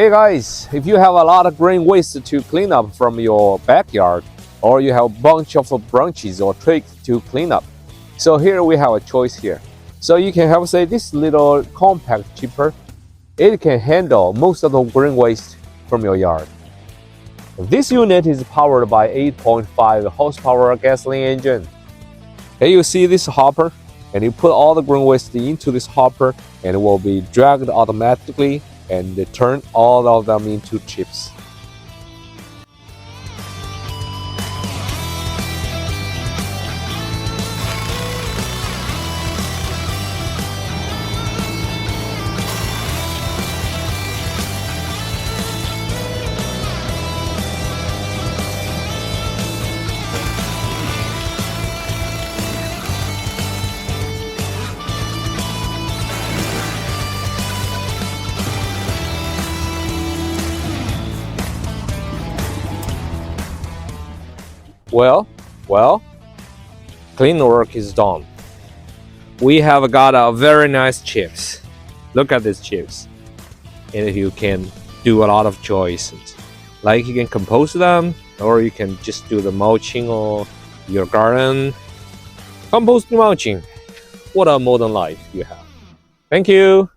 Hey guys, if you have a lot of green waste to clean up from your backyard, or you have a bunch of branches or twigs to clean up, so here we have a choice here. So you can have, say, this little compact chipper. It can handle most of the green waste from your yard. This unit is powered by 8.5 horsepower gasoline engine. Here you see this hopper, and you put all the green waste into this hopper, and it will be dragged automatically and turn all of them into chips. Well, clean work is done. We have got a very nice chips. Look at these chips. And you can do a lot of choices. Like you can compose them, or you can just do the mulching or your garden. Compost mulching. What a modern life you have. Thank you.